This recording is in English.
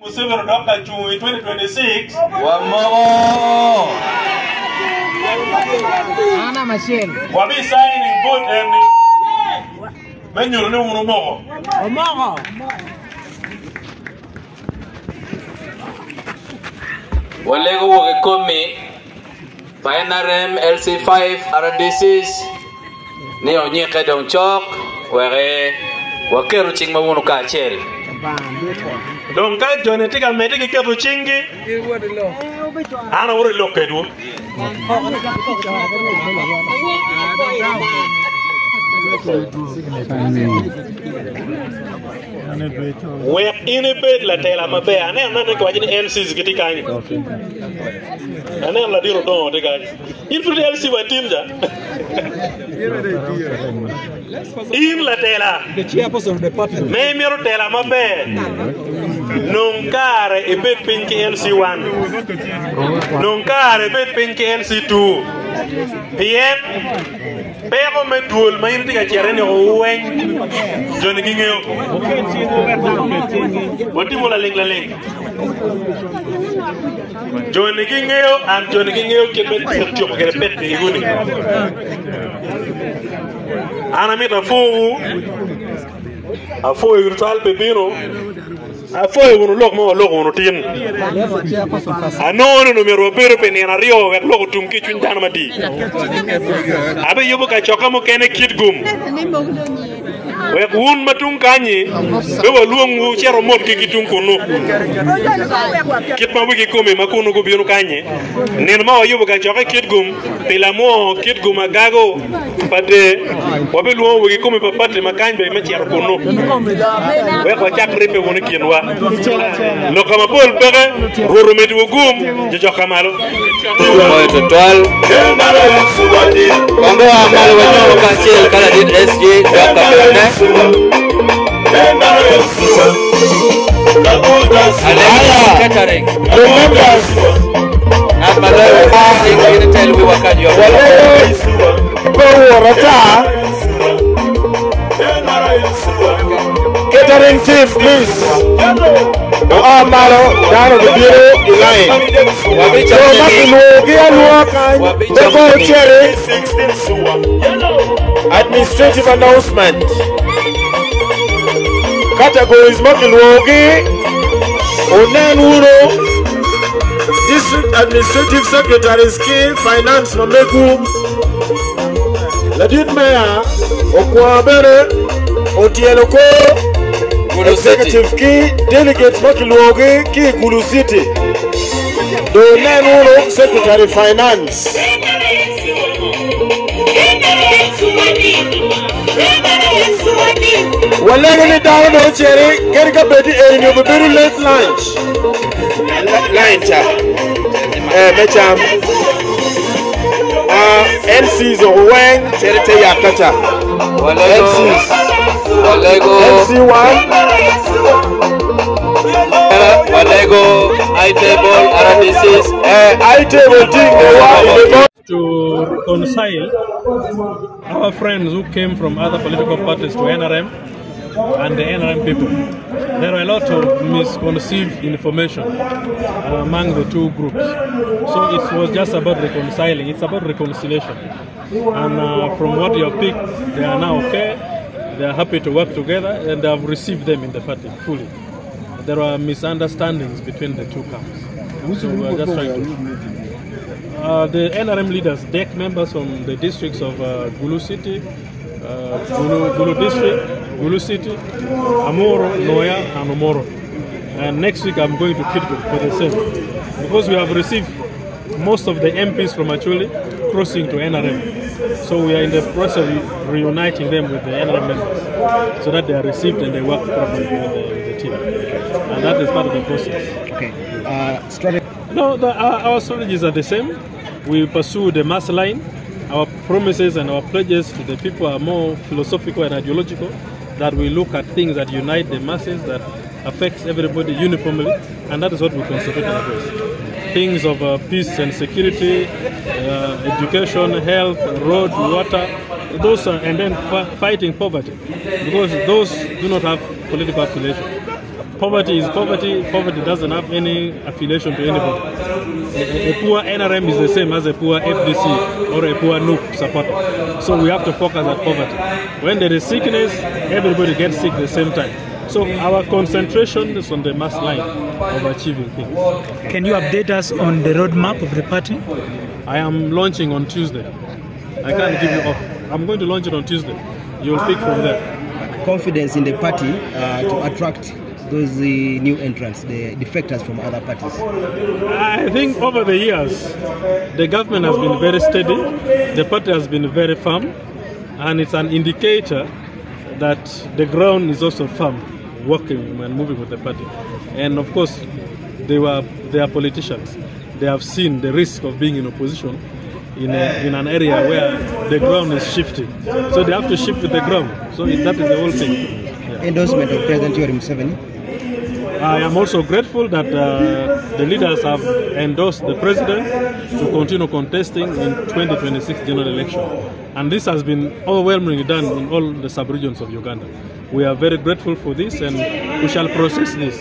Civil Doctor Chu in 2026. Ana machine. Wabi signing vote and Menyo no Mogo. Walego Wogekumi, NRM LC5 RDCs, Neo Nyeka Don Chok, where Wakeru Chingmawunu Kachel. Don't get John and take a medical careful chingy. I don't want to look at you. We're in a bed, la tela mabe, and I'm not going to LC's getting kind. And I'm la deal don't the guy. In for the LC what team in la tela. The chairperson of the party. Name your tela mabe. Non care e bed pinky LC1. Non care e bed pinky LC2. PM. Pero me duel main tiga cerene owen joni gingeo wati mola ling la ling joni gingeo and joni gingeo kebe tiyo kebe pet iguni ana mita fo virtual pepino afo uno lok mo lok uno tin ano no mero pero penena rio wek lok tum ki chun tan mati abe yobo ka choka mo kene kit gum wek un matung kanyi be waluongu chero mod ki kitung kunu kit ma wiki kome makunu go bionu kanye nen ma yobo ka choka kit gum pela mo kit gum agago pate wabe luo wiki kome papate makany be me chero kunu wek wa chak repe woni kinwa lo kama pol pere roro meti wogum jojo kamalo Boy to 12 Kongo amalo wanyo kachel kala dit SG Dr. Pene Alaya Catering Amalo Sing in tell we wakani yo Catering chief, please. Amalo down at the bureau line. Administrative announcement. Categories Makilogi Onenuro District Administrative Secretary Skill Finance Mamegu Ladid Mayor Okwabere Otieloko Executive Key Delegates Makilogi Key Gulu City Onenuro Secretary Finance Wallegani down on Cherry, get a bed in your very late lunch. Lunch, Mecham. LC's or Wang, Cherry Yakata. LC's. LC1. Walego, I-table, RDCs. I-table thing, to reconcile our friends who came from other political parties to NRM and the NRM people. There are a lot of misconceived information among the two groups. So it was just about reconciling. It's about reconciliation. And from what you have picked, they are now okay. They are happy to work together and they have received them in the party fully. There are misunderstandings between the two camps. So we are just trying to... the NRM leaders, DEC members from the districts of Gulu City, Gulu District, Gulu City, Amoro, Noya, and Omoro. And next week I'm going to Kitgum for the same. Because we have received most of the MPs from Acholi crossing to NRM. So we are in the process of reuniting them with the NRM members so that they are received and they work properly with the team. And that is part of the process. Okay. Strategy. No, our strategies are the same. We pursue the mass line. Our promises and our pledges to the people are more philosophical and ideological, that we look at things that unite the masses, that affects everybody uniformly, and that is what we concentrate on. Things of peace and security, education, health, road, water, those and then fighting poverty, because those do not have political affiliation. Poverty is poverty. Poverty doesn't have any affiliation to anybody. A poor NRM is the same as a poor FDC or a poor NUP supporter. So we have to focus at poverty. When there is sickness, everybody gets sick at the same time. So our concentration is on the mass line of achieving things. Can you update us on the roadmap of the party? I am launching on Tuesday. I can't give you off. I'm going to launch it on Tuesday. You will pick from there. Confidence in the party to attract those new entrants, the defectors from other parties? I think over the years, the government has been very steady, the party has been very firm, and it's an indicator that the ground is also firm, working and moving with the party. And of course, they are politicians. They have seen the risk of being in opposition in an area where the ground is shifting. So they have to shift with the ground. So that is the whole thing. Yeah. Endorsement of President Yoweri Museveni. I am also grateful that the leaders have endorsed the president to continue contesting in 2026 general election. And this has been overwhelmingly done in all the sub-regions of Uganda. We are very grateful for this, and we shall process this